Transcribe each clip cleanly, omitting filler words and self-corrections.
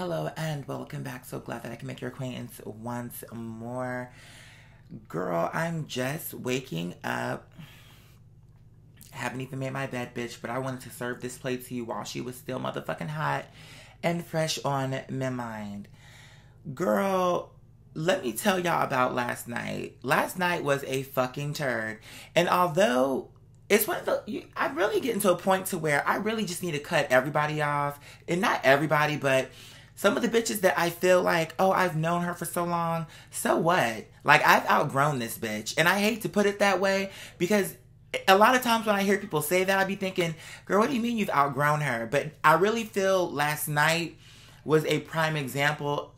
Hello and welcome back. So glad that I can make your acquaintance once more. Girl, I'm just waking up. Haven't even made my bed, bitch, but I wanted to serve this plate to you while she was still motherfucking hot and fresh on my mind. Girl, let me tell y'all about last night. Last night was a fucking turd. And although it's one of the, I'm really getting to a point to where I really just need to cut everybody off. And not everybody, but some of the bitches that I feel like, oh, I've known her for so long. So what? Like, I've outgrown this bitch. And I hate to put it that way because a lot of times when I hear people say that, I be thinking, girl, what do you mean you've outgrown her? But I really feel last night was a prime example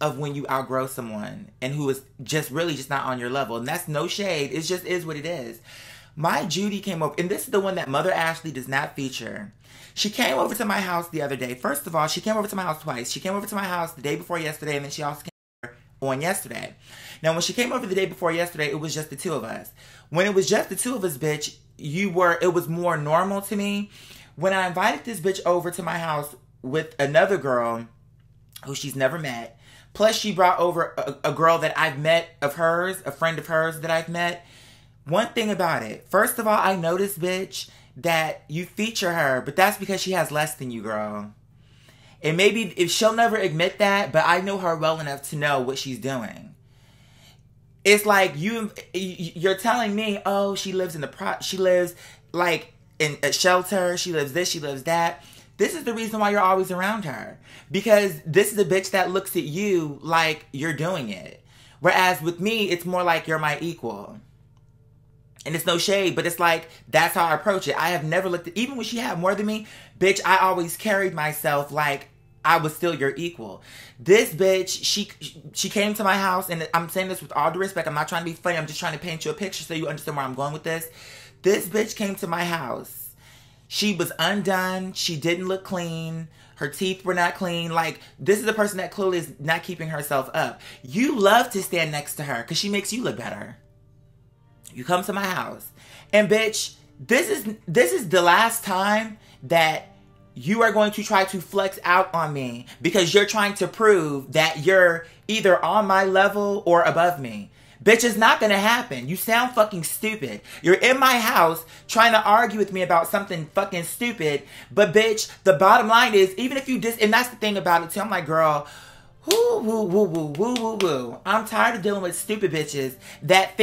of when you outgrow someone and who is just really just not on your level. And that's no shade. It just is what it is. My Judy came over, and this is the one that Mother Ashley does not feature. She came over to my house the other day. First of all, she came over to my house twice. She came over to my house the day before yesterday, and then she also came over on yesterday. Now, when she came over the day before yesterday, it was just the two of us. When it was just the two of us, bitch, it was more normal to me. When I invited this bitch over to my house with another girl who she's never met, plus she brought over a girl that I've met of hers, a friend of hers that I've met. One thing about it, first of all, I noticed, bitch, that you feature her, but that's because she has less than you, girl. And maybe if she'll never admit that, but I know her well enough to know what she's doing. It's like you're telling me, oh, she lives she lives like in a shelter, she lives this, she lives that. This is the reason why you're always around her. Because this is a bitch that looks at you like you're doing it. Whereas with me, it's more like you're my equal. And it's no shade, but it's like, that's how I approach it. I have never looked at, even when she had more than me, bitch, I always carried myself like I was still your equal. This bitch, she came to my house, and I'm saying this with all due respect. I'm not trying to be funny. I'm just trying to paint you a picture so you understand where I'm going with this. This bitch came to my house. She was undone. She didn't look clean. Her teeth were not clean. Like, this is a person that clearly is not keeping herself up. You love to stand next to her because she makes you look better. You come to my house, and bitch, this is the last time that you are going to try to flex out on me because you're trying to prove that you're either on my level or above me. Bitch, it's not gonna happen. You sound fucking stupid. You're in my house trying to argue with me about something fucking stupid, but bitch, the bottom line is, even if you and that's the thing about it too, I'm like, girl, woo, woo, woo, woo, woo, woo, woo. I'm tired of dealing with stupid bitches that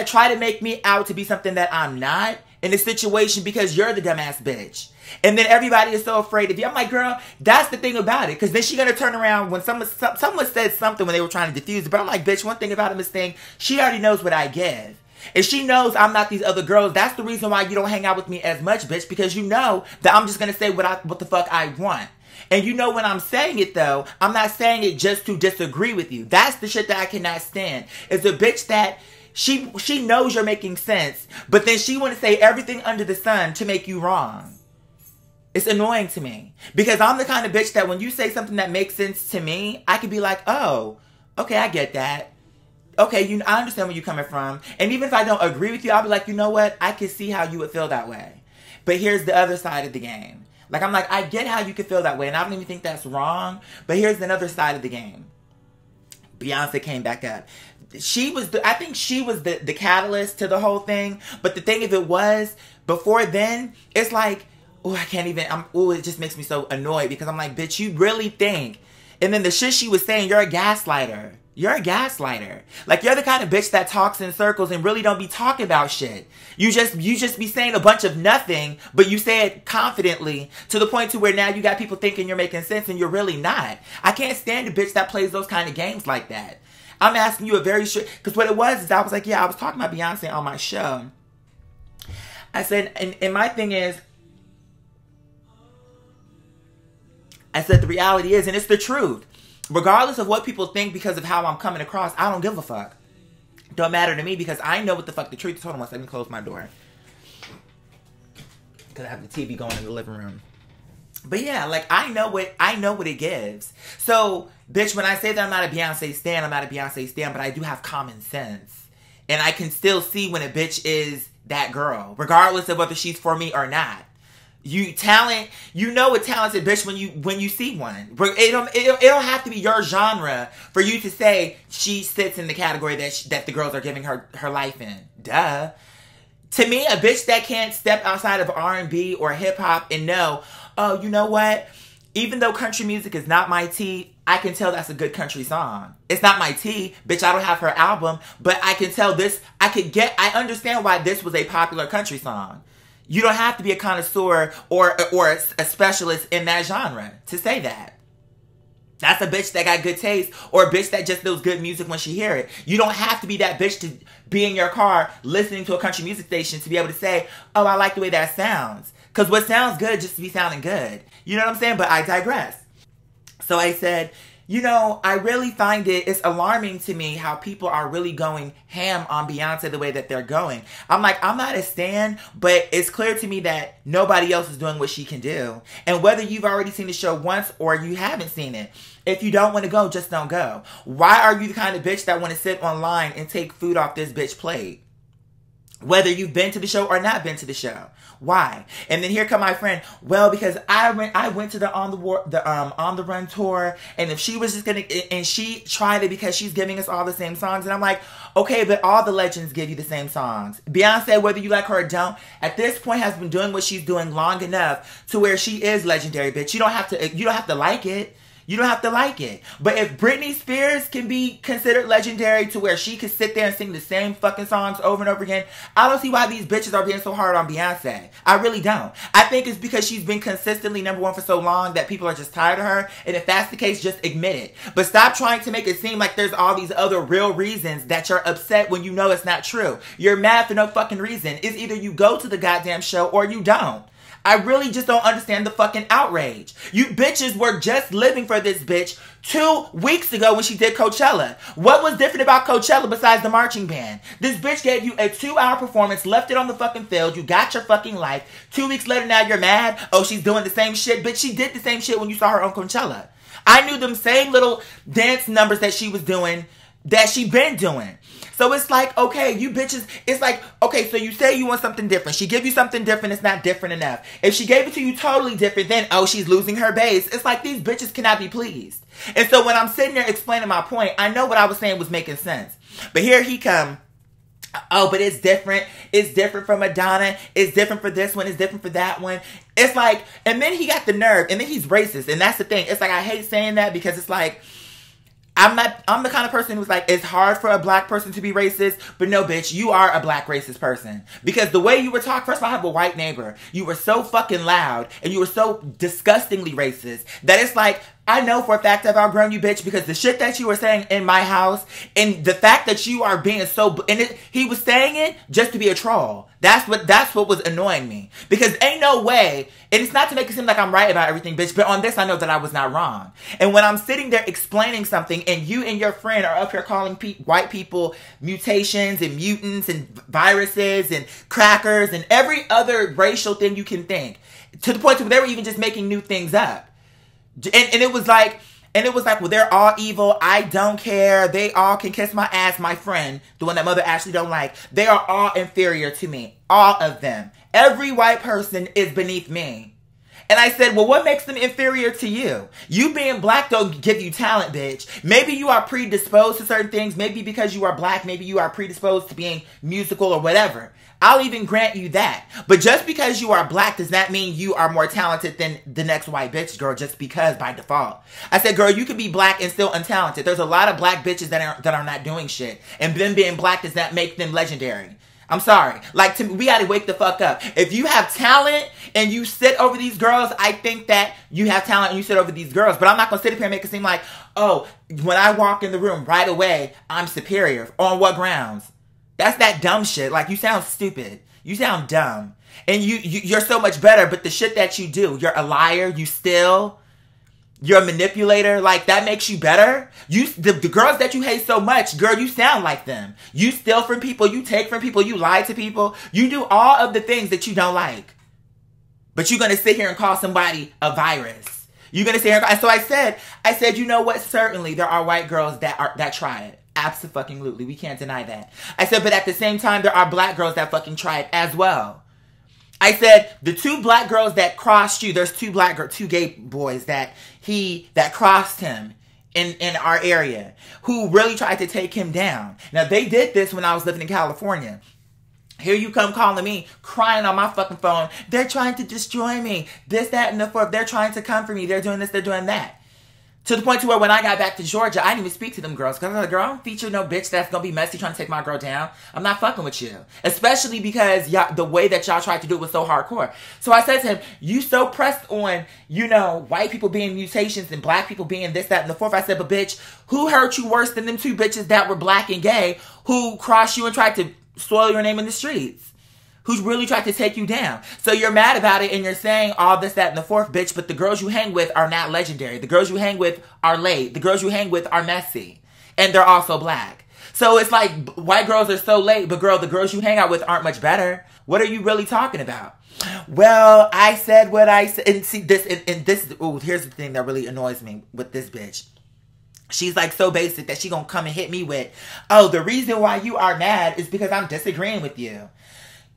try to make me out to be something that I'm not in a situation because you're the dumbass bitch. And then everybody is so afraid of you. I'm like, girl, that's the thing about it. Because then she's going to turn around when someone said something when they were trying to diffuse it. But I'm like, bitch, one thing about him is saying she already knows what I give. And she knows I'm not these other girls. That's the reason why you don't hang out with me as much, bitch. Because you know that I'm just going to say what the fuck I want. And you know when I'm saying it, though, I'm not saying it just to disagree with you. That's the shit that I cannot stand. Is a bitch that she knows you're making sense, but then she want to say everything under the sun to make you wrong. It's annoying to me. Because I'm the kind of bitch that when you say something that makes sense to me, I can be like, oh, okay, I get that. Okay, I understand where you're coming from. And even if I don't agree with you, I'll be like, you know what? I can see how you would feel that way. But here's the other side of the game. Like, I'm like, I get how you could feel that way, and I don't even think that's wrong. But here's another side of the game. Beyonce came back up. I think she was the catalyst to the whole thing. But the thing of it was, before then, it's like, oh, I can't even, it just makes me so annoyed because I'm like, bitch, you really think. And then the shit she was saying, you're a gaslighter. You're a gaslighter. Like, you're the kind of bitch that talks in circles and really don't be talking about shit. You just be saying a bunch of nothing, but you say it confidently to the point to where now you got people thinking you're making sense and you're really not. I can't stand a bitch that plays those kind of games like that. I'm asking you a very short, because what it was is I was like, yeah, I was talking about Beyonce on my show. I said, and my thing is, I said the reality is, and it's the truth. Regardless of what people think because of how I'm coming across, I don't give a fuck. Don't matter to me because I know what the fuck the truth is. Hold on one second, let me close my door. Because I have the TV going in the living room. But yeah, like, I know what it gives. So, bitch, when I say that I'm not a Beyonce stan, I'm not a Beyonce stan, but I do have common sense. And I can still see when a bitch is that girl, regardless of whether she's for me or not. You know a talented bitch when you see one. It don't have to be your genre for you to say she sits in the category that the girls are giving her life in. Duh. To me, a bitch that can't step outside of R&B or hip hop and know, oh, you know what? Even though country music is not my tea, I can tell that's a good country song. It's not my tea, bitch. I don't have her album, but I can tell this. I understand why this was a popular country song. You don't have to be a connoisseur or a specialist in that genre to say that. That's a bitch that got good taste, or a bitch that just knows good music when she hear it. You don't have to be that bitch to be in your car listening to a country music station to be able to say, oh, I like the way that sounds. Because what sounds good just to be sounding good. You know what I'm saying? But I digress. So I said, you know, I really find it's alarming to me how people are really going ham on Beyonce the way that they're going. I'm like, I'm not a stan, but it's clear to me that nobody else is doing what she can do. And whether you've already seen the show once or you haven't seen it, if you don't want to go, just don't go. Why are you the kind of bitch that want to sit online and take food off this bitch plate? Whether you've been to the show or not been to the show. Why? And then here come my friend. Well, because I went to the On the Run tour, and if she was just gonna, and she tried it because she's giving us all the same songs, and I'm like, okay, but all the legends give you the same songs. Beyonce, whether you like her or don't, at this point has been doing what she's doing long enough to where she is legendary, bitch. You don't have to like it. You don't have to like it. But if Britney Spears can be considered legendary to where she could sit there and sing the same fucking songs over and over again, I don't see why these bitches are being so hard on Beyonce. I really don't. I think it's because she's been consistently #1 for so long that people are just tired of her. And if that's the case, just admit it. But stop trying to make it seem like there's all these other real reasons that you're upset when you know it's not true. You're mad for no fucking reason. It's either you go to the goddamn show or you don't. I really just don't understand the fucking outrage. You bitches were just living for this bitch 2 weeks ago when she did Coachella. What was different about Coachella besides the marching band? This bitch gave you a 2-hour performance, left it on the fucking field, you got your fucking life. 2 weeks later now you're mad? Oh, she's doing the same shit? Bitch, she did the same shit when you saw her on Coachella. I knew them same little dance numbers that she was doing, that she been doing. So it's like, okay, you bitches, it's like, okay, so you say you want something different. She give you something different, it's not different enough. If she gave it to you totally different, then, oh, she's losing her base. It's like these bitches cannot be pleased. And so when I'm sitting there explaining my point, I know what I was saying was making sense. But here he come. Oh, but it's different. It's different from Madonna. It's different for this one. It's different for that one. It's like, and then he got the nerve, and then he's racist. And that's the thing. It's like, I hate saying that because it's like, I'm the kind of person who's like, it's hard for a black person to be racist, but no, bitch, you are a black racist person. Because the way you were talking, first of all, I have a white neighbor. You were so fucking loud, and you were so disgustingly racist, that it's like, I know for a fact I've outgrown you, bitch, because the shit that you were saying in my house, and the fact that you are being so, he was saying it just to be a troll. That's what was annoying me. Because ain't no way, and it's not to make it seem like I'm right about everything, bitch, but on this I know that I was not wrong. And when I'm sitting there explaining something, and you and your friend are up here calling white people mutations, and mutants, and viruses, and crackers, and every other racial thing you can think, to the point where they were even just making new things up. And it was like, well, they're all evil. I don't care. They all can kiss my ass. My friend, the one that Mother Ashley don't like, they are all inferior to me. All of them. Every white person is beneath me. And I said, well, what makes them inferior to you? You being black don't give you talent, bitch. Maybe you are predisposed to certain things. Maybe because you are black, maybe you are predisposed to being musical or whatever. I'll even grant you that. But just because you are black does not mean you are more talented than the next white bitch, girl, just because by default. I said, girl, you could be black and still untalented. There's a lot of black bitches that are not doing shit. And them being black does not make them legendary. I'm sorry. Like, we gotta wake the fuck up. If you have talent and you sit over these girls, I think that you have talent and you sit over these girls. But I'm not gonna sit up here and make it seem like, oh, when I walk in the room right away, I'm superior. On what grounds? That's that dumb shit. Like, you sound stupid. You sound dumb. And you're so much better, but the shit that you do, you're a liar, you steal, you're a manipulator, like, that makes you better? The girls that you hate so much, girl, you sound like them. You steal from people, you take from people, you lie to people, you do all of the things that you don't like. But you're gonna sit here and call somebody a virus. You're gonna sit here and so I said, you know what, certainly there are white girls that try it. Abso-fucking-lutely. We can't deny that. I said, but at the same time, there are black girls that fucking try it as well. I said the 2 black girls that crossed you, there's 2 gay boys that crossed him in our area who really tried to take him down. Now they did this when I was living in California. Here you come calling me, crying on my fucking phone. They're trying to destroy me. This, that, and the fourth. They're trying to come for me. They're doing this, they're doing that. To the point to where when I got back to Georgia, I didn't even speak to them girls. Because I was like, girl, I don't feature no bitch that's going to be messy trying to take my girl down. I'm not fucking with you. Especially because the way that y'all tried to do it was so hardcore. So I said to him, you so pressed on, white people being mutations and black people being this, that, and the fourth. I said, but bitch, who hurt you worse than them 2 bitches that were black and gay who crossed you and tried to soil your name in the streets? Who's really tried to take you down? So you're mad about it and you're saying all this, that, and the fourth, bitch, but the girls you hang with are not legendary. The girls you hang with are late. The girls you hang with are messy. And they're also black. So it's like white girls are so late, but girl, the girls you hang out with aren't much better. What are you really talking about? Well, I said what I said. And see, this, here's the thing that really annoys me with this bitch. She's like so basic that she gonna come and hit me with, oh, the reason why you are mad is because I'm disagreeing with you.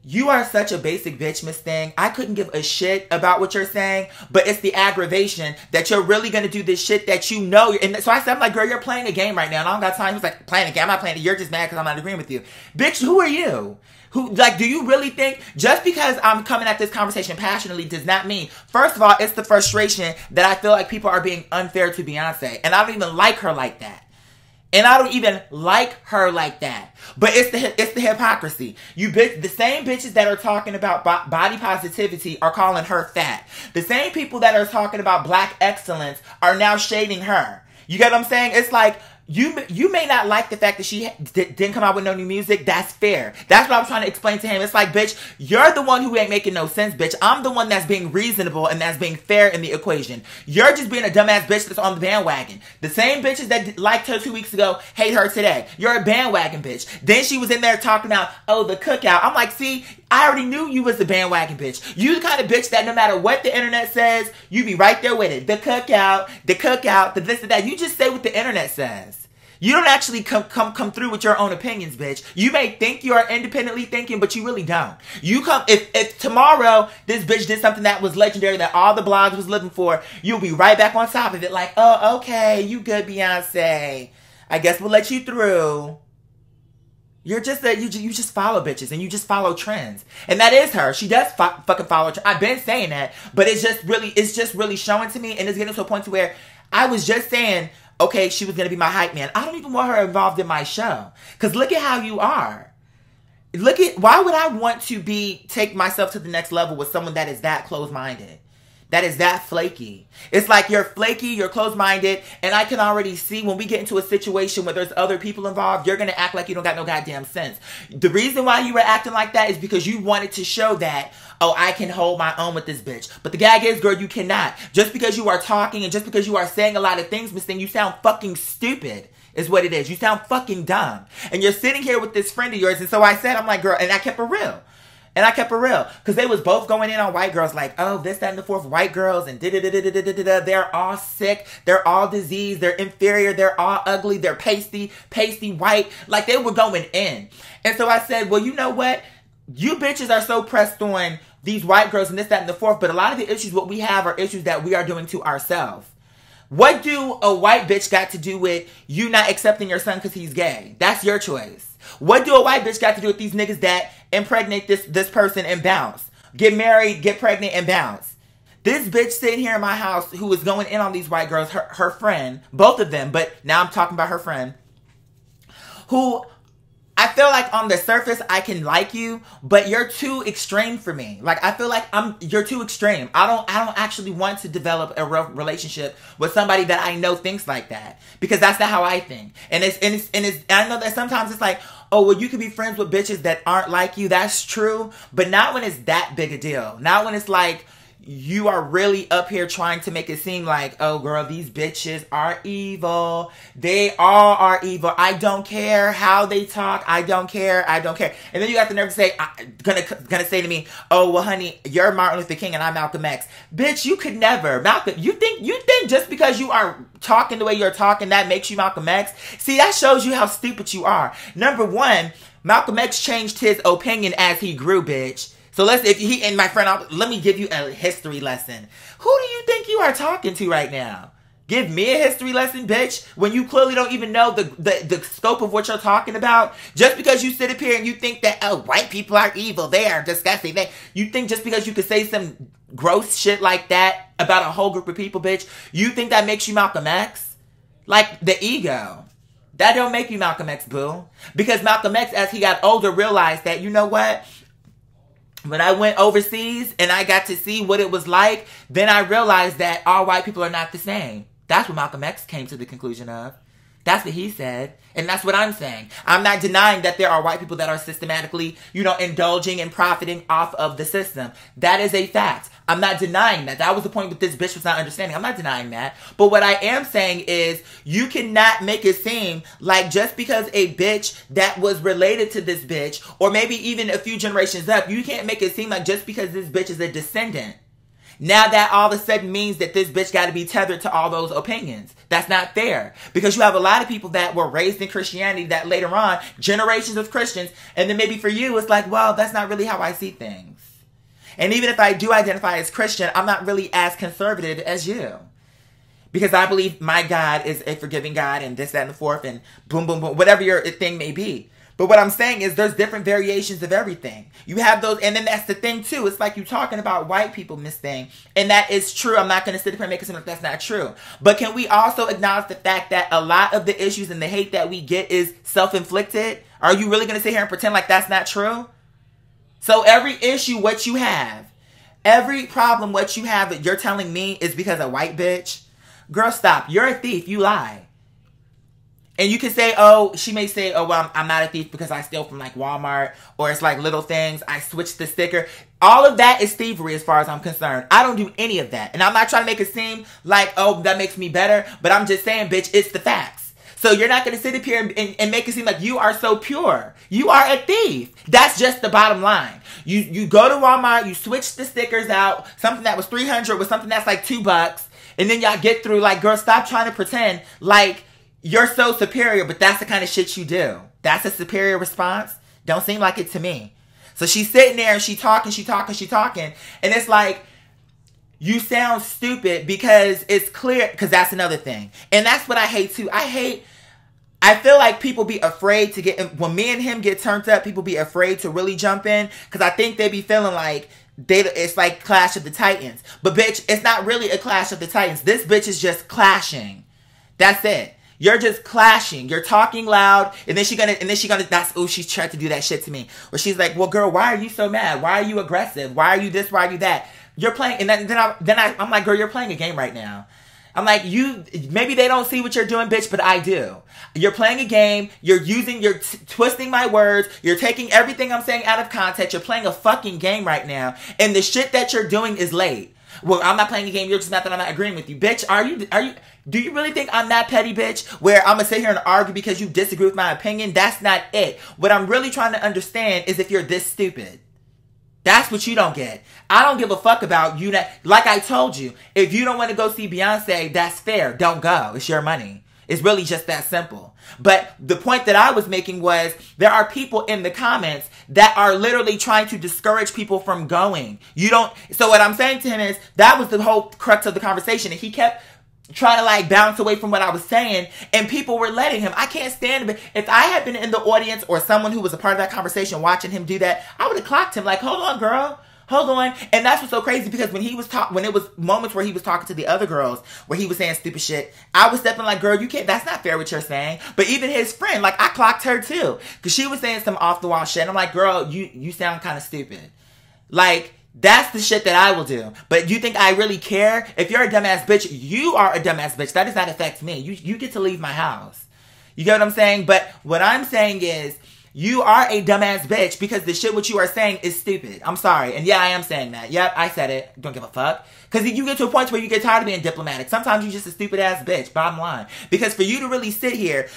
You are such a basic bitch, Miss Thing. I couldn't give a shit about what you're saying, but it's the aggravation that you're really going to do this shit that you know. And so I said, I'm like, girl, you're playing a game right now, and I don't got time. He was like, playing a game? I'm not playing it. You're just mad because I'm not agreeing with you. Bitch, who are you? Do you really think just because I'm coming at this conversation passionately does not mean, first of all, it's the frustration that I feel like people are being unfair to Beyonce, and I don't even like her like that. And I don't even like her like that. But it's the hypocrisy. The same bitches that are talking about body positivity are calling her fat. The same people that are talking about black excellence are now shading her. You get what I'm saying? It's like, you may not like the fact that she didn't come out with no new music. That's fair. That's what I'm trying to explain to him. It's like, bitch, you're the one who ain't making no sense, bitch. I'm the one that's being reasonable and that's being fair in the equation. You're just being a dumbass bitch that's on the bandwagon. The same bitches that liked her 2 weeks ago hate her today. You're a bandwagon bitch. Then she was in there talking about, oh, the cookout. I'm like, see, I already knew you was a bandwagon bitch. You the kind of bitch that no matter what the internet says, you be right there with it. The cookout, the this and that. You just say what the internet says. You don't actually come through with your own opinions, bitch. You may think you are independently thinking, but you really don't. If tomorrow this bitch did something that was legendary that all the blogs was looking for, you'll be right back on top of it like, oh, okay, you good, Beyonce. I guess we'll let you through. You're just you just follow bitches and you just follow trends. And that is her. She does fucking follow trends. I've been saying that, but it's just really showing to me, and it's getting to a point to where I was just saying, okay, she was going to be my hype man. I don't even want her involved in my show. Because look at how you are. Why would I want to take myself to the next level with someone that is that close-minded? That is that flaky. It's like you're flaky, you're close-minded, and I can already see when we get into a situation where there's other people involved, you're going to act like you don't got no goddamn sense. The reason why you were acting like that is because you wanted to show that, oh, I can hold my own with this bitch. But the gag is, girl, you cannot. Just because you are talking and just because you are saying a lot of things, Miss Thing, you sound fucking stupid. Is what it is. You sound fucking dumb. And you're sitting here with this friend of yours, and so I said, I'm like, girl, and I kept it real. Because they was both going in on white girls like, oh, this, that, and the fourth, white girls, and da-da-da-da-da-da-da-da. They're all sick. They're all diseased. They're inferior. They're all ugly. They're pasty white. Like, they were going in. And so I said, well, you know what? You bitches are so pressed on these white girls and this, that, and the fourth, but a lot of the issues, what we have are issues that we are doing to ourselves. What do a white bitch got to do with you not accepting your son because he's gay? That's your choice. What do a white bitch got to do with these niggas that impregnate this person and bounce? Get married, get pregnant, and bounce. This bitch sitting here in my house who is going in on these white girls, her friend, both of them, but now I'm talking about her friend, who I feel like on the surface I can like you, but you're too extreme for me. Like, I feel like you're too extreme. I don't actually want to develop a real relationship with somebody that I know thinks like that, because that's not how I think. And I know that sometimes it's like, oh, well, you can be friends with bitches that aren't like you. That's true, but not when it's that big a deal. Not when it's like you are really up here trying to make it seem like, oh, girl, these bitches are evil. They all are evil. I don't care how they talk. I don't care. And then you got the nerve to say, gonna say to me, oh, well, honey, you're Martin Luther King and I'm Malcolm X. Bitch, you could never. Malcolm, you think just because you are talking the way you're talking, that makes you Malcolm X? See, that shows you how stupid you are. Number one, Malcolm X changed his opinion as he grew, bitch. So and my friend, let me give you a history lesson. Who do you think you are talking to right now? Give me a history lesson, bitch, when you clearly don't even know the scope of what you're talking about. Just because you sit up here and you think that, oh, white people are evil, they are disgusting. You think just because you could say some gross shit like that about a whole group of people, bitch, you think that makes you Malcolm X? Like, the ego. That don't make you Malcolm X, boo. Because Malcolm X, as he got older, realized that, you know what? When I went overseas and I got to see what it was like, then I realized that all white people are not the same. That's what Malcolm X came to the conclusion of. That's what he said. And that's what I'm saying. I'm not denying that there are white people that are systematically, indulging and profiting off of the system. That is a fact. I'm not denying that. That was the point that this bitch was not understanding. I'm not denying that. But what I am saying is you cannot make it seem like just because a bitch that was related to this bitch, or maybe even a few generations up, you can't make it seem like just because this bitch is a descendant, now that all of a sudden means that this bitch got to be tethered to all those opinions. That's not fair. Because you have a lot of people that were raised in Christianity that later on, generations of Christians, and then maybe for you, it's like, well, that's not really how I see things. And even if I do identify as Christian, I'm not really as conservative as you. Because I believe my God is a forgiving God and this, that, and the fourth, and boom, boom, boom, whatever your thing may be. But what I'm saying is there's different variations of everything. You have those, and then that's the thing too. It's like you talking about white people, Miss Thing. And that is true. I'm not going to sit here and make it seem like that's not true. But can we also acknowledge the fact that a lot of the issues and the hate that we get is self-inflicted? Are you really going to sit here and pretend like that's not true? So every issue what you have, every problem what you have that you're telling me is because of white bitch? Girl, stop. You're a thief. You lie. And you can say, she may say, well, I'm not a thief because I steal from like Walmart, or it's like little things. I switched the sticker. All of that is thievery as far as I'm concerned. I don't do any of that. And I'm not trying to make it seem like, that makes me better. But I'm just saying, bitch, it's the facts. So you're not going to sit up here and make it seem like you are so pure. You are a thief. That's just the bottom line. You go to Walmart, you switch the stickers out. Something that was $300 with something that's like $2. And then y'all get through like, girl, stop trying to pretend like you're so superior, but that's the kind of shit you do. That's a superior response? Don't seem like it to me. So she's sitting there and she talking. And it's like, you sound stupid because it's clear, because that's another thing. And that's what I hate too. I feel like people be afraid to when me and him get turned up, people be afraid to really jump in. Because I think they be feeling like, it's like Clash of the Titans. But bitch, it's not really a Clash of the Titans. This bitch is just clashing. That's it. You're just clashing. You're talking loud, and then she's tried to do that shit to me. Where she's like, well, girl, why are you so mad? Why are you aggressive? Why are you this? Why are you that? You're playing, and I'm like, girl, you're playing a game right now. I'm like, maybe they don't see what you're doing, bitch, but I do. You're playing a game. You're twisting my words. You're taking everything I'm saying out of context. You're playing a fucking game right now, and the shit that you're doing is late. Well, I'm not playing a game. You're just mad that I'm not agreeing with you. Bitch, do you really think I'm that petty, bitch? Where I'm going to sit here and argue because you disagree with my opinion? That's not it. What I'm really trying to understand is if you're this stupid. That's what you don't get. I don't give a fuck about you. Like I told you, if you don't want to go see Beyonce, that's fair. Don't go. It's your money. It's really just that simple. But the point that I was making was there are people in the comments that are literally trying to discourage people from going. So what I'm saying to him is that was the whole crux of the conversation. And he kept trying to like bounce away from what I was saying, and people were letting him. I can't stand it. If I had been in the audience or someone who was a part of that conversation watching him do that, I would have clocked him like, hold on, girl. Hold on. And that's what's so crazy, because when it was moments where he was talking to the other girls, where he was saying stupid shit, I was stepping like, girl, you can't, that's not fair what you're saying. But even his friend, like, I clocked her too, because she was saying some off the wall shit. And I'm like, girl, you sound kind of stupid. Like, that's the shit that I will do. But you think I really care? If you're a dumbass bitch, you are a dumbass bitch. That does not affect me. You get to leave my house. You get what I'm saying? But what I'm saying is, you are a dumbass bitch because the shit what you are saying is stupid. I'm sorry. And yeah, I am saying that. Yep, I said it. Don't give a fuck. Because you get to a point where you get tired of being diplomatic. Sometimes you're just a stupid ass bitch, bottom line. Because for you to really sit here,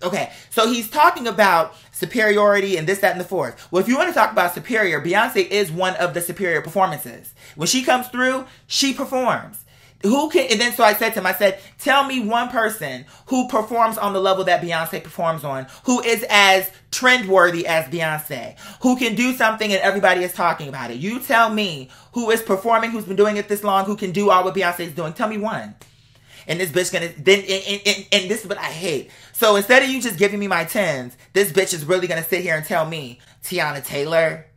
okay, so he's talking about superiority and this, that, and the fourth. Well, if you want to talk about superior, Beyonce is one of the superior performances. When she comes through, she performs. Who can, and then so I said to him, I said, tell me one person who performs on the level that Beyonce performs on, who is as trend-worthy as Beyonce, who can do something and everybody is talking about it. You tell me who is performing, who's been doing it this long, who can do all what Beyonce is doing. Tell me one. And this bitch gonna, then, and this is what I hate. So instead of you just giving me my 10s, this bitch is really gonna sit here and tell me, Teyana Taylor.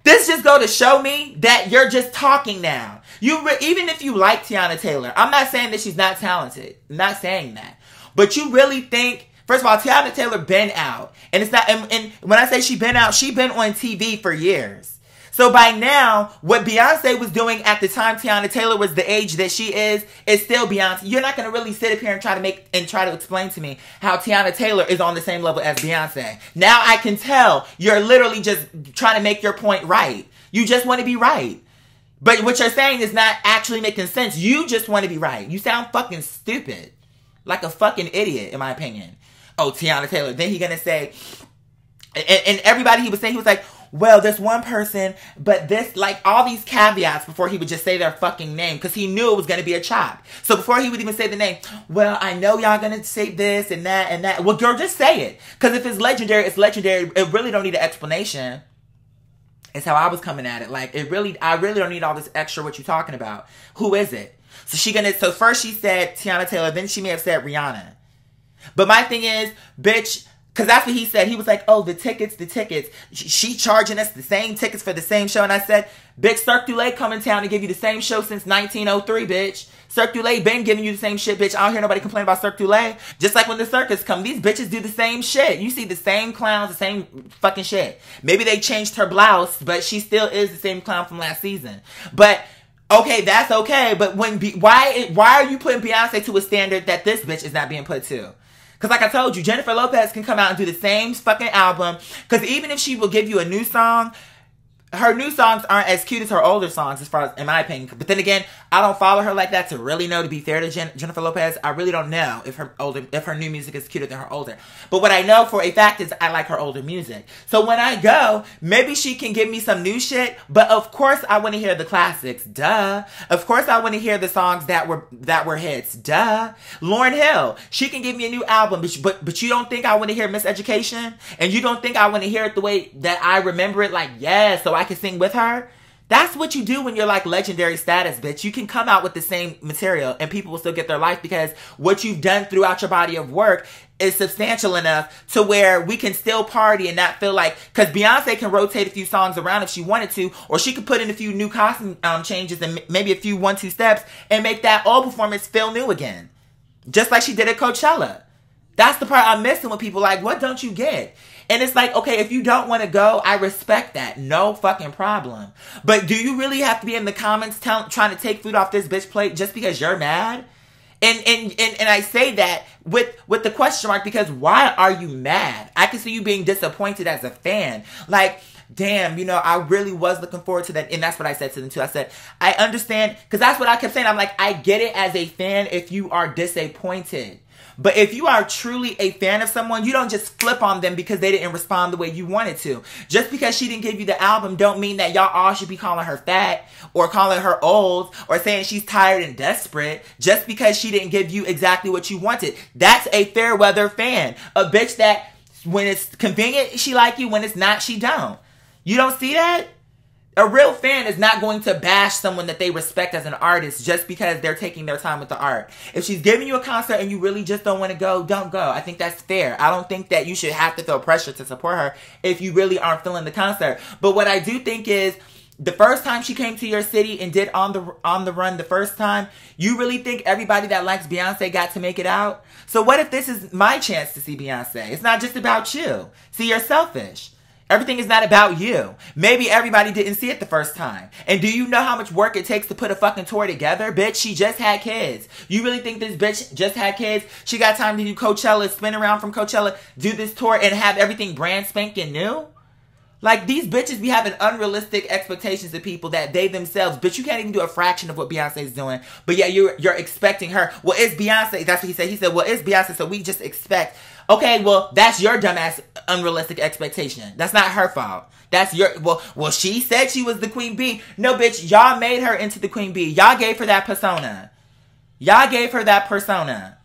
This just go to show me that you're just talking now. Even if you like Teyana Taylor, I'm not saying that she's not talented. I'm not saying that. But you really think, first of all, Teyana Taylor been out. And it's not, and when I say she been out, she been on TV for years. So by now, what Beyonce was doing at the time Teyana Taylor was the age that she is still Beyonce. You're not going to really sit up here and try to explain to me how Teyana Taylor is on the same level as Beyonce. Now I can tell you're literally just trying to make your point right. You just want to be right. But what you're saying is not actually making sense. You just want to be right. You sound fucking stupid. Like a fucking idiot, in my opinion. Oh, Teyana Taylor. Then he going to say, and everybody he was saying, he was like, well, there's one person, but this, like, all these caveats before he would just say their fucking name, because he knew it was going to be a chop. So before he would even say the name, well, I know y'all going to say this and that and that. Well, girl, just say it. Because if it's legendary, it's legendary. It really don't need an explanation. It's how I was coming at it. Like, I really don't need all this extra what you talking about. Who is it? So first she said Teyana Taylor, then she may have said Rihanna. But my thing is, bitch, because that's what he said. He was like, oh, the tickets. She charging us the same tickets for the same show. And I said, bitch, Cirque du Soleil come in town and give you the same show since 1903, bitch. Cirque du Soleil been giving you the same shit, bitch. I don't hear nobody complain about Cirque du Soleil. Just like when the circus come, these bitches do the same shit. You see the same clowns, the same fucking shit. Maybe they changed her blouse, but she still is the same clown from last season. But okay, that's okay. But why are you putting Beyonce to a standard that this bitch is not being put to? Because like I told you, Jennifer Lopez can come out and do the same fucking album. Because even if she will give you a new song, her new songs aren't as cute as her older songs, as far as, in my opinion. But then again, I don't follow her like that to really know, to be fair to Jennifer Lopez. I really don't know if her new music is cuter than her older. But what I know for a fact is I like her older music. So when I go, maybe she can give me some new shit. But of course I want to hear the classics. Duh. Of course I want to hear the songs that were hits. Duh. Lauryn Hill, she can give me a new album. But you don't think I want to hear Miseducation? And you don't think I want to hear it the way that I remember it? Like, yes, so I can sing with her? That's what you do when you're like legendary status, bitch. You can come out with the same material and people will still get their life because what you've done throughout your body of work is substantial enough to where we can still party and not feel like, because Beyonce can rotate a few songs around if she wanted to, or she could put in a few new costume changes and maybe a few 1-2 steps and make that old performance feel new again. Just like she did at Coachella. That's the part I'm missing with people like, what don't you get? And it's like, okay, if you don't want to go, I respect that. No fucking problem. But do you really have to be in the comments trying to take food off this bitch plate just because you're mad? And I say that with the question mark because why are you mad? I can see you being disappointed as a fan. Like, damn, you know, I really was looking forward to that. And that's what I said to them too. I said, I understand, because that's what I kept saying. I'm like, I get it as a fan if you are disappointed. But if you are truly a fan of someone, you don't just flip on them because they didn't respond the way you wanted to. Just because she didn't give you the album don't mean that y'all all should be calling her fat or calling her old or saying she's tired and desperate just because she didn't give you exactly what you wanted. That's a fair weather fan. A bitch that when it's convenient, she like you. When it's not, she don't. You don't see that? A real fan is not going to bash someone that they respect as an artist just because they're taking their time with the art. If she's giving you a concert and you really just don't want to go, don't go. I think that's fair. I don't think that you should have to feel pressure to support her if you really aren't feeling the concert. But what I do think is, the first time she came to your city and did on the run the first time, you really think everybody that likes Beyonce got to make it out? So what if this is my chance to see Beyonce? It's not just about you. See, you're selfish. Everything is not about you. Maybe everybody didn't see it the first time. And do you know how much work it takes to put a fucking tour together? Bitch, she just had kids. You really think this bitch just had kids? She got time to do Coachella, spin around from Coachella, do this tour, and have everything brand spanking new? Like, these bitches be having unrealistic expectations of people that they themselves, bitch, you can't even do a fraction of what Beyonce's doing. But yeah, you're expecting her. Well, it's Beyonce. That's what he said. He said, well, it's Beyonce, so we just expect. Okay, well, that's your dumbass unrealistic expectation. That's not her fault. That's your, well, she said she was the queen bee. No, bitch, y'all made her into the queen bee. Y'all gave her that persona. Y'all gave her that persona.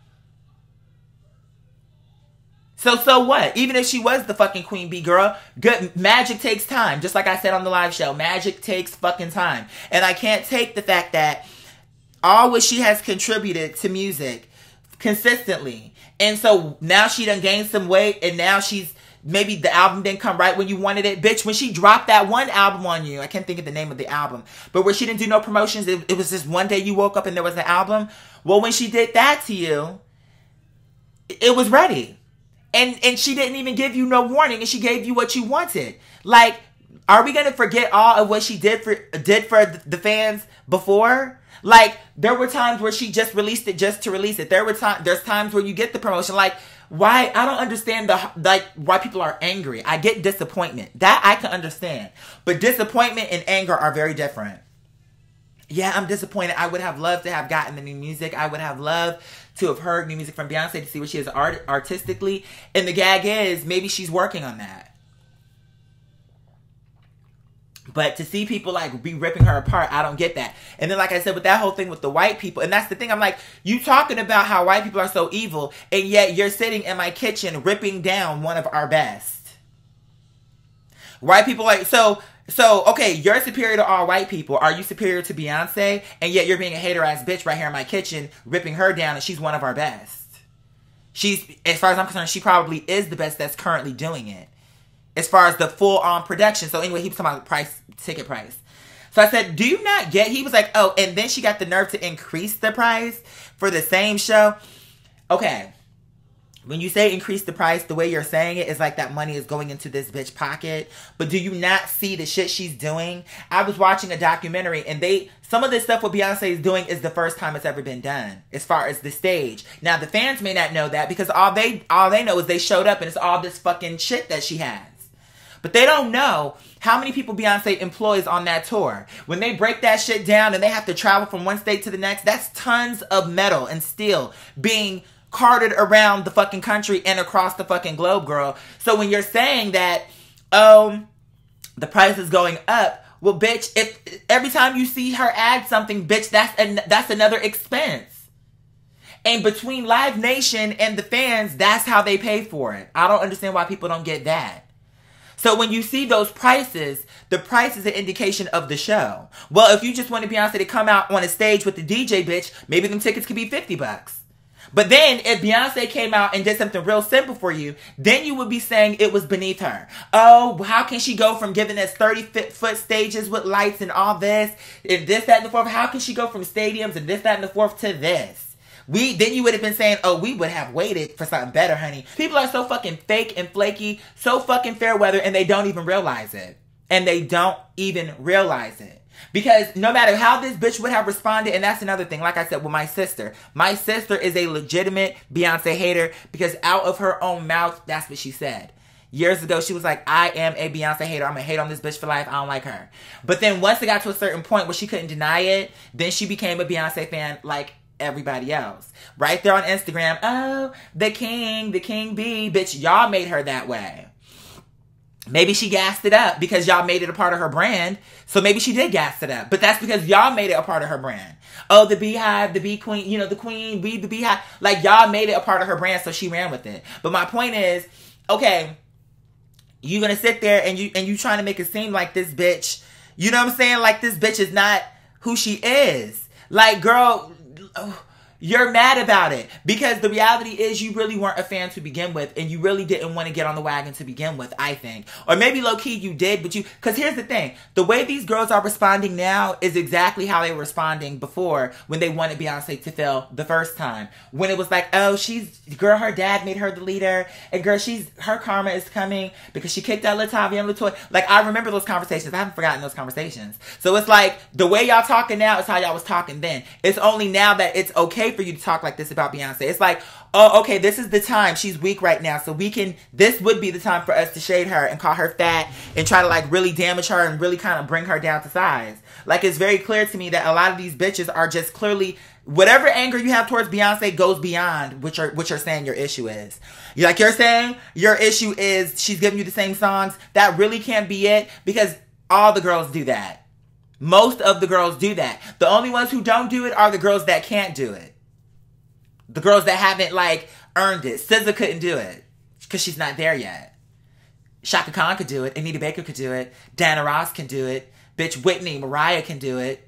So what? Even if she was the fucking queen bee, girl, good magic takes time. Just like I said on the live show, magic takes fucking time. And I can't take the fact that all what she has contributed to music consistently. And so now she done gained some weight, and now she's, maybe the album didn't come right when you wanted it. Bitch, when she dropped that one album on you, I can't think of the name of the album, but where she didn't do no promotions, it was just one day you woke up and there was an album. Well, when she did that to you, it was ready. And she didn't even give you no warning, and she gave you what you wanted. Like, are we going to forget all of what she did for the fans before? Like, there were times where she just released it just to release it. There's times where you get the promotion. Like, why? I don't understand why people are angry. I get disappointment. That I can understand. But disappointment and anger are very different. Yeah, I'm disappointed. I would have loved to have gotten the new music. I would have loved to have heard new music from Beyonce to see what she is artistically. And the gag is, maybe she's working on that. But to see people like be ripping her apart, I don't get that. And then like I said, with that whole thing with the white people, and that's the thing, I'm like, you talking about how white people are so evil, and yet you're sitting in my kitchen ripping down one of our best. White people like, so okay, you're superior to all white people. Are you superior to Beyonce? And yet you're being a hater ass bitch right here in my kitchen, ripping her down, and she's one of our best. She's, as far as I'm concerned, she probably is the best that's currently doing it. As far as the full-on production. So anyway, he was talking about ticket price. So I said, do you not get, he was like, oh, and then she got the nerve to increase the price for the same show. Okay. When you say increase the price, the way you're saying it is like that money is going into this bitch pocket. But do you not see the shit she's doing? I was watching a documentary, and some of this stuff what Beyonce is doing is the first time it's ever been done as far as the stage. Now, the fans may not know that because all they know is they showed up and it's all this fucking shit that she has. But they don't know how many people Beyonce employs on that tour. When they break that shit down and they have to travel from one state to the next, that's tons of metal and steel being carted around the fucking country and across the fucking globe, girl. So when you're saying that, the price is going up, well, bitch, if every time you see her add something, bitch, that's another expense. And between Live Nation and the fans, that's how they pay for it. I don't understand why people don't get that. So when you see those prices, the price is an indication of the show. Well, if you just wanted Beyonce to come out on a stage with the DJ, bitch, maybe them tickets could be $50. But then if Beyonce came out and did something real simple for you, then you would be saying it was beneath her. Oh, how can she go from giving us 30-foot stages with lights and all this, and this, that, and the fourth? How can she go from stadiums and this, that, and the fourth to this? Then you would have been saying, oh, we would have waited for something better, honey. People are so fucking fake and flaky, so fucking fair weather, and they don't even realize it. And they don't even realize it. Because no matter how this bitch would have responded, and that's another thing, like I said, with my sister is a legitimate Beyonce hater because out of her own mouth, that's what she said. Years ago, she was like, I am a Beyonce hater. I'm going to hate on this bitch for life. I don't like her. But then once it got to a certain point where she couldn't deny it, then she became a Beyonce fan like everybody else. Right there on Instagram, oh, the king bee. Bitch, y'all made her that way. Maybe she gassed it up because y'all made it a part of her brand. So maybe she did gas it up. But that's because y'all made it a part of her brand. Oh, the beehive, the bee queen, the queen, we the beehive. Like, y'all made it a part of her brand, so she ran with it. But my point is, okay, you gonna sit there and you trying to make it seem like this bitch, you know what I'm saying? Like, this bitch is not who she is. Like, girl, you're mad about it because the reality is you really weren't a fan to begin with, and you really didn't want to get on the wagon to begin with, I think. Or maybe low-key you did, but because here's the thing. The way these girls are responding now is exactly how they were responding before when they wanted Beyonce to fail the first time. When it was like, oh, girl, her dad made her the leader, and girl, her karma is coming because she kicked out LaTavia and LaToya. Like, I remember those conversations. I haven't forgotten those conversations. So it's like, the way y'all talking now is how y'all was talking then. It's only now that it's okay stupid for you to talk like this about Beyonce. It's like, oh, okay, this is the time. She's weak right now. So this would be the time for us to shade her and call her fat and try to like really damage her and really kind of bring her down to size. Like, it's very clear to me that a lot of these bitches are just clearly, whatever anger you have towards Beyonce goes beyond what you're saying your issue is. You're saying your issue is she's giving you the same songs. That really can't be it, because all the girls do that. Most of the girls do that. The only ones who don't do it are the girls that can't do it. The girls that haven't, like, earned it. SZA couldn't do it because she's not there yet. Shaka Khan could do it. Anita Baker could do it. Diana Ross can do it. Bitch, Whitney, Mariah can do it.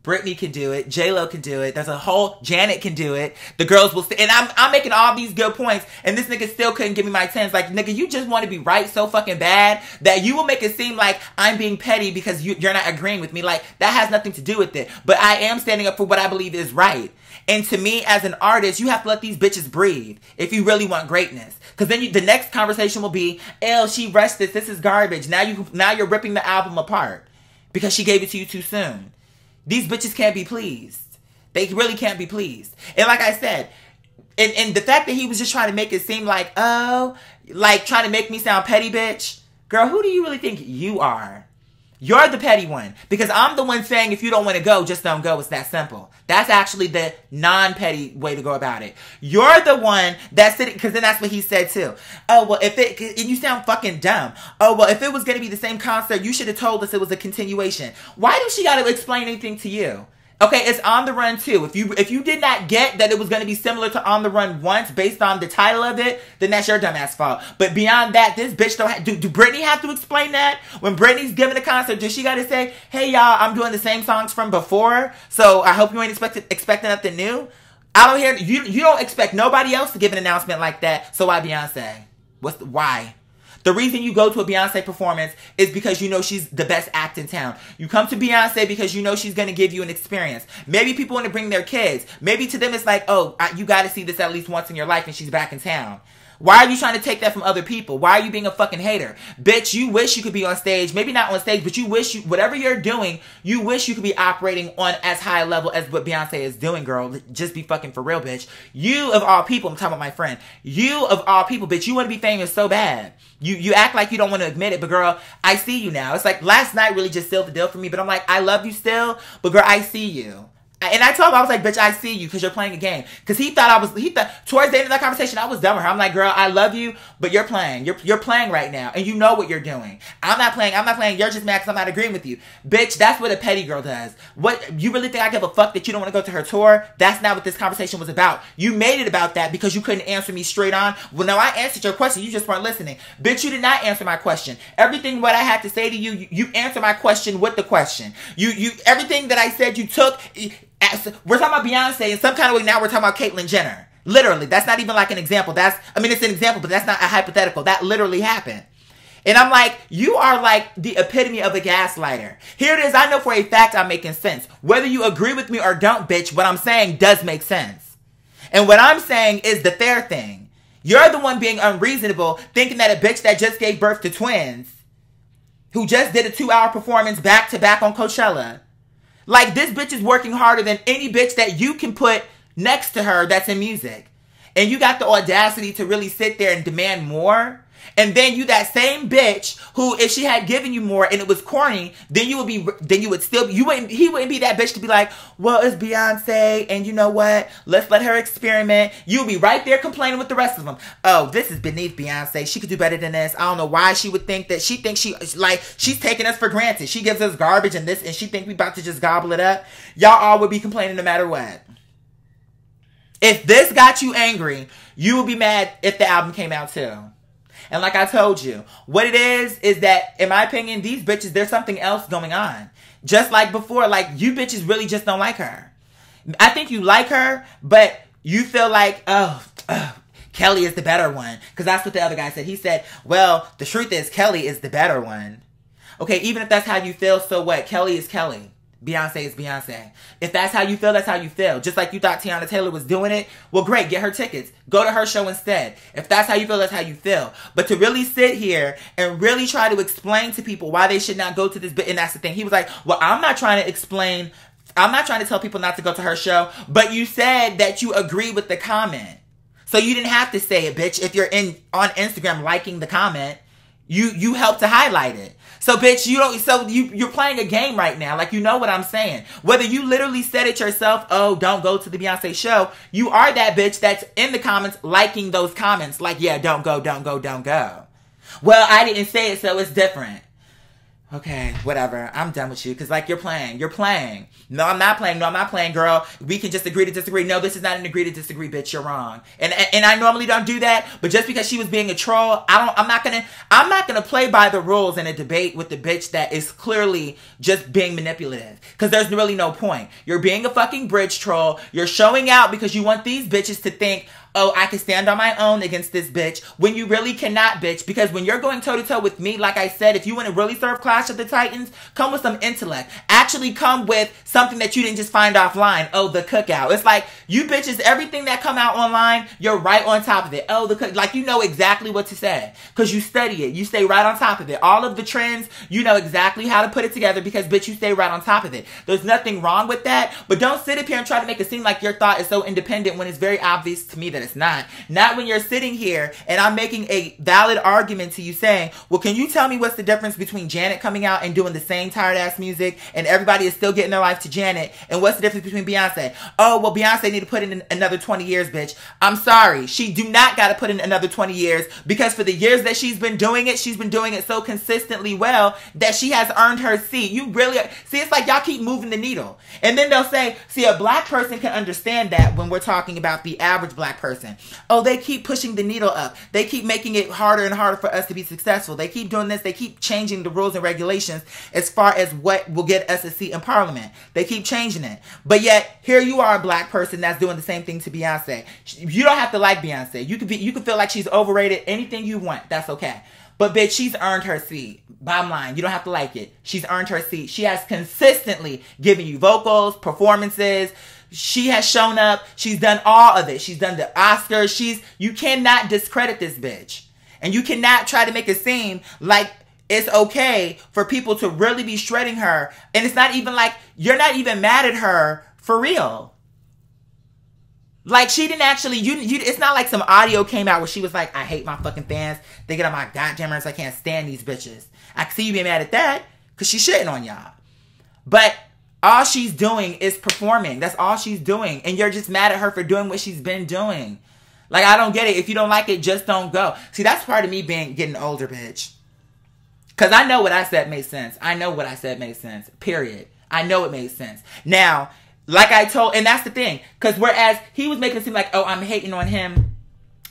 Britney can do it. J-Lo can do it. There's a whole... Janet can do it. The girls will... And I'm making all these good points, and this nigga still couldn't give me my 10s. Like, nigga, you just want to be right so fucking bad that you will make it seem like I'm being petty because you're not agreeing with me. Like, that has nothing to do with it. But I am standing up for what I believe is right. And to me, as an artist, you have to let these bitches breathe if you really want greatness. Because then the next conversation will be, "Ew, she rushed this. This is garbage." Now you're ripping the album apart because she gave it to you too soon. These bitches can't be pleased. They really can't be pleased. And like I said, and the fact that he was just trying to make it seem like, oh, like trying to make me sound petty, bitch. Girl, who do you really think you are? You're the petty one. Because I'm the one saying if you don't want to go, just don't go. It's that simple. That's actually the non-petty way to go about it. You're the one that's sitting, because then that's what he said too. Oh, well, and you sound fucking dumb. Oh, well, if it was going to be the same concert, you should have told us it was a continuation. Why do she got to explain anything to you? Okay, it's On the Run 2. If you did not get that it was going to be similar to On the Run once based on the title of it, then that's your dumbass fault. But beyond that, this bitch don't have... Do Britney have to explain that? When Britney's giving a concert, does she got to say, "Hey, y'all, I'm doing the same songs from before, so I hope you ain't expecting nothing new"? I don't hear... You don't expect nobody else to give an announcement like that, so why Beyonce? Why? The reason you go to a Beyonce performance is because you know she's the best act in town. You come to Beyonce because you know she's going to give you an experience. Maybe people want to bring their kids. Maybe to them it's like, oh, you got to see this at least once in your life and she's back in town. Why are you trying to take that from other people? Why are you being a fucking hater? Bitch, you wish you could be on stage. Maybe not on stage, but you wish whatever you're doing, you wish you could be operating on as high a level as what Beyonce is doing, girl. Just be fucking for real, bitch. You of all people, I'm talking about my friend. You of all people, bitch, you want to be famous so bad. You act like you don't want to admit it, but girl, I see you now. It's like last night really just sealed the deal for me, but I'm like, I love you still, but girl, I see you. And I told him, I was like, bitch, I see you because you're playing a game. Because he thought, towards the end of that conversation, I was done with her. I'm like, girl, I love you, but you're playing. You're playing right now. And you know what you're doing. I'm not playing. You're just mad because I'm not agreeing with you. Bitch, that's what a petty girl does. What, you really think I give a fuck that you don't want to go to her tour? That's not what this conversation was about. You made it about that because you couldn't answer me straight on. Well, no, I answered your question. You just weren't listening. Bitch, you did not answer my question. Everything what I had to say to you, you answered my question with the question. Everything that I said you took... We're talking about Beyonce in some kind of way. Now we're talking about Caitlyn Jenner. Literally. That's not even like an example. It's an example, but that's not a hypothetical. That literally happened. And I'm like, you are like the epitome of a gaslighter. Here it is. I know for a fact I'm making sense. Whether you agree with me or don't, bitch, what I'm saying does make sense. And what I'm saying is the fair thing. You're the one being unreasonable, thinking that a bitch that just gave birth to twins, who just did a 2-hour performance back to back on Coachella, like, this bitch is working harder than any bitch that you can put next to her that's in music. And you got the audacity to really sit there and demand more. And then you that same bitch who, if she had given you more and it was corny, then he wouldn't be that bitch to be like, well, it's Beyonce and you know what? Let's let her experiment. You'll be right there complaining with the rest of them. Oh, this is beneath Beyonce. She could do better than this. I don't know why she would think that. She thinks she's taking us for granted. She gives us garbage and this, and she think we about to just gobble it up. Y'all all would be complaining no matter what. If this got you angry, you would be mad if the album came out too. And like I told you, what it is that, in my opinion, these bitches, there's something else going on. Just like before, like, you bitches really just don't like her. I think you like her, but you feel like, Kelly is the better one. Because that's what the other guy said. He said, well, the truth is Kelly is the better one. Okay, even if that's how you feel, so what? Kelly is Kelly. Beyonce is Beyonce. If that's how you feel, that's how you feel. Just like you thought Tiana Taylor was doing it, well, great, get her tickets. Go to her show instead. If that's how you feel, that's how you feel. But to really sit here and really try to explain to people why they should not go to this, and that's the thing. He was like, well, I'm not trying to explain I'm not trying to tell people not to go to her show, but you said that you agree with the comment. So you didn't have to say it, bitch. If you're on Instagram liking the comment, you help to highlight it. So bitch, you're playing a game right now. Like, you know what I'm saying. Whether you literally said it yourself, oh, don't go to the Beyonce show, you are that bitch that's in the comments liking those comments. Like, yeah, don't go, don't go, don't go. Well, I didn't say it, so it's different. Okay, whatever. I'm done with you. Because, like, you're playing. You're playing. No, I'm not playing. No, I'm not playing, girl. We can just agree to disagree. No, this is not an agree to disagree, bitch. You're wrong. And I normally don't do that. But just because she was being a troll, I'm not gonna play by the rules in a debate with the bitch that is clearly just being manipulative. Because there's really no point. You're being a fucking bridge troll. You're showing out because you want these bitches to think, oh, I can stand on my own against this bitch, when you really cannot, bitch. Because when you're going toe-to-toe with me, like I said, if you want to really serve Clash of the Titans, come with some intellect. Actually come with something that you didn't just find offline. Oh, the cookout. It's like, you bitches, everything that come out online, you're right on top of it. Oh, like, you know exactly what to say. Because you study it. You stay right on top of it. All of the trends, you know exactly how to put it together because, bitch, you stay right on top of it. There's nothing wrong with that. But don't sit up here and try to make it seem like your thought is so independent when it's very obvious to me that it's not. Not when you're sitting here and I'm making a valid argument to you saying, well, can you tell me what's the difference between Janet coming out and doing the same tired ass music and everybody is still getting their life to Janet, and what's the difference between Beyonce? Oh, well, Beyonce need to put in another 20 years, bitch. I'm sorry. She do not got to put in another 20 years because for the years that she's been doing it so consistently well that she has earned her seat. You really, see, it's like y'all keep moving the needle. And then they'll say, see, a black person can understand that when we're talking about the average black person. Oh, they keep pushing the needle up. They keep making it harder and harder for us to be successful. They keep doing this. They keep changing the rules and regulations as far as what will get us a seat in parliament. They keep changing it. But yet, here you are, a black person that's doing the same thing to Beyonce. You don't have to like Beyonce. You could feel like she's overrated. Anything you want, that's okay. But bitch, she's earned her seat. Bottom line, you don't have to like it. She's earned her seat. She has consistently given you vocals, performances. She has shown up. She's done all of it. She's done the Oscars. You cannot discredit this bitch. And you cannot try to make it seem like it's okay for people to really be shredding her. And it's not even like, you're not even mad at her for real. Like, she didn't actually, it's not like some audio came out where she was like, I hate my fucking fans. They get on my goddamn nerves. I can't stand these bitches. I can see you being mad at that because she's shitting on y'all. But all she's doing is performing. That's all she's doing. And you're just mad at her for doing what she's been doing. Like, I don't get it. If you don't like it, just don't go. See, that's part of me getting older, bitch. Because I know what I said made sense. I know what I said made sense. Period. I know it made sense. Now, like I told, and that's the thing. Because whereas he was making it seem like, oh, I'm hating on him.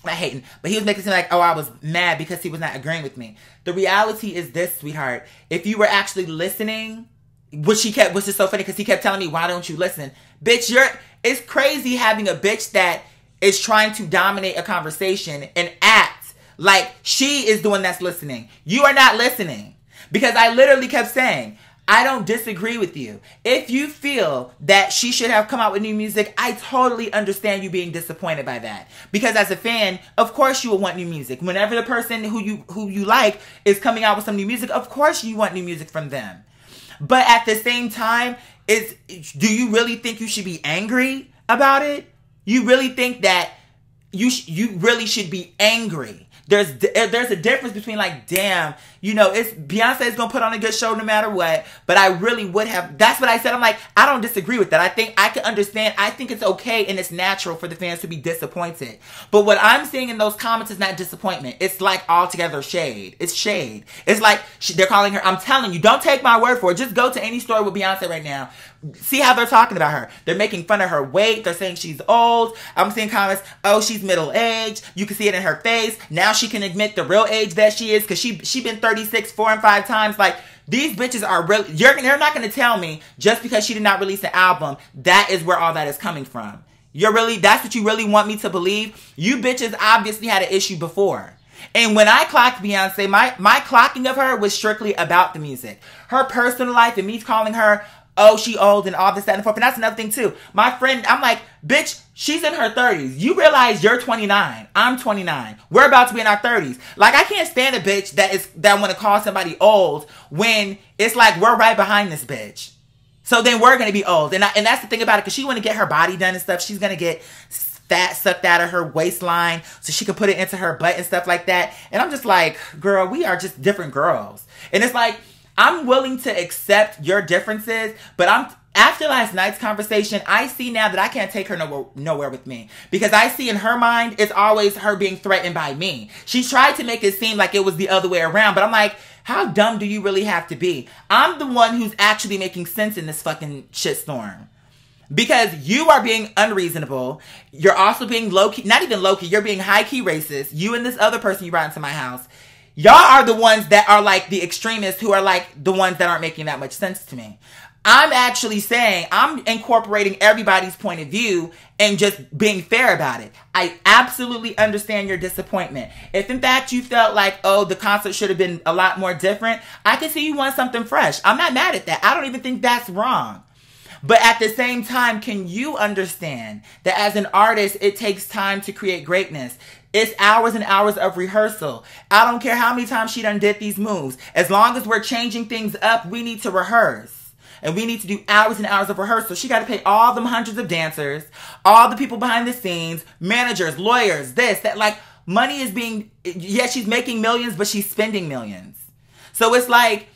Not hating, but he was making it seem like, oh, I was mad because he was not agreeing with me. The reality is this, sweetheart. If you were actually listening, which is so funny because he kept telling me, why don't you listen? Bitch, it's crazy having a bitch that is trying to dominate a conversation and act like she is the one that's listening. You are not listening. Because I literally kept saying, I don't disagree with you. If you feel that she should have come out with new music, I totally understand you being disappointed by that. Because as a fan, of course you will want new music. Whenever the person who you like is coming out with some new music, of course you want new music from them. But at the same time, do you really think you should be angry about it? You really think that you really should be angry? There's a difference between like, damn, it's Beyonce's gonna put on a good show no matter what, but I really would have, that's what I said. I'm like, I don't disagree with that. I think I can understand. I think it's okay and it's natural for the fans to be disappointed. But what I'm seeing in those comments is not disappointment. It's like altogether shade. It's shade. It's like they're calling her, I'm telling you, don't take my word for it. Just go to any store with Beyonce right now. See how they're talking about her. They're making fun of her weight. They're saying she's old. I'm seeing comments, oh, she's middle-aged. You can see it in her face. Now she can admit the real age that she is because she been 36 4 and 5 times. Like, these bitches are really, they're not going to tell me just because she did not release an album, that is where all that is coming from. That's what you really want me to believe? You bitches obviously had an issue before. And when I clocked Beyonce, my clocking of her was strictly about the music. Her personal life and me calling her, oh, she old and all this, that, and the fourth. And that's another thing, too. My friend, I'm like, bitch, she's in her 30s. You realize you're 29. I'm 29. We're about to be in our 30s. Like, I can't stand a bitch that want to call somebody old when it's like we're right behind this bitch. So then we're going to be old. And that's the thing about it, because she want to get her body done and stuff. She's going to get fat sucked out of her waistline so she can put it into her butt and stuff like that. And I'm just like, girl, we are just different girls. And it's like, I'm willing to accept your differences, but after last night's conversation, I see now that I can't take her nowhere with me. Because I see in her mind, it's always her being threatened by me. She tried to make it seem like it was the other way around, but I'm like, how dumb do you really have to be? I'm the one who's actually making sense in this fucking shitstorm. Because you are being unreasonable. You're also being low-key, not even low-key, you're being high-key racist. You and this other person you brought into my house. Y'all are the ones that are like the extremists who are like the ones that aren't making that much sense to me. I'm actually saying, I'm incorporating everybody's point of view and just being fair about it. I absolutely understand your disappointment. If in fact you felt like, oh, the concert should have been a lot more different, I can see you want something fresh. I'm not mad at that. I don't even think that's wrong. But at the same time, can you understand that as an artist, it takes time to create greatness? It's hours and hours of rehearsal. I don't care how many times she done did these moves. As long as we're changing things up, we need to rehearse. And we need to do hours and hours of rehearsal. She got to pay all them hundreds of dancers, all the people behind the scenes, managers, lawyers, this, that. Like, money is being, yeah, she's making millions, but she's spending millions. So it's like,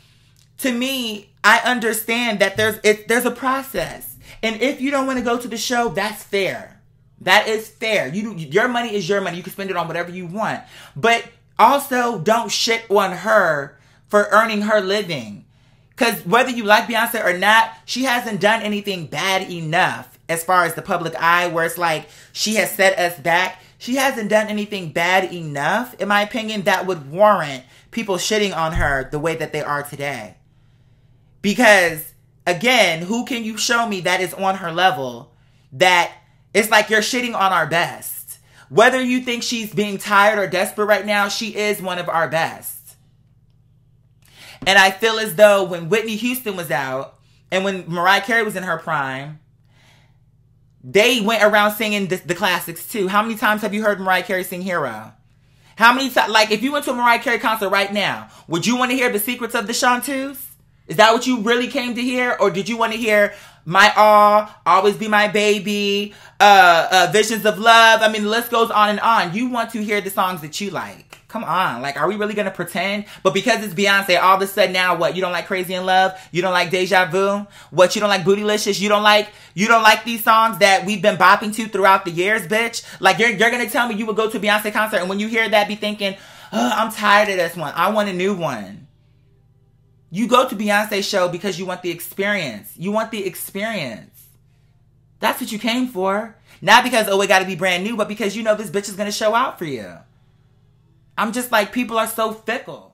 to me, I understand that there's a process. And if you don't want to go to the show, that's fair. That is fair. Your money is your money. You can spend it on whatever you want. But also, don't shit on her for earning her living. Because whether you like Beyonce or not, she hasn't done anything bad enough as far as the public eye, where it's like she has set us back. She hasn't done anything bad enough, in my opinion, that would warrant people shitting on her the way that they are today. Because, again, who can you show me that is on her level that it's like you're shitting on our best? Whether you think she's being tired or desperate right now, she is one of our best. And I feel as though when Whitney Houston was out and when Mariah Carey was in her prime, they went around singing the classics too. How many times have you heard Mariah Carey sing Hero? How many times, like, if you went to a Mariah Carey concert right now, would you want to hear The Secrets of the Chanteuse? Is that what you really came to hear? Or did you want to hear My All, Always Be My Baby, Visions of Love? I mean, the list goes on and on. You want to hear the songs that you like. Come on. Like, are we really going to pretend? But because it's Beyonce, all of a sudden now what? You don't like Crazy in Love? You don't like Deja Vu? What? You don't like Bootylicious? You don't like these songs that we've been bopping to throughout the years, bitch? Like, you're going to tell me you would go to a Beyonce concert and when you hear that be thinking, oh, I'm tired of this one. I want a new one. You go to Beyonce's show because you want the experience. You want the experience. That's what you came for. Not because, oh, it got to be brand new, but because you know this bitch is going to show out for you. I'm just like, people are so fickle.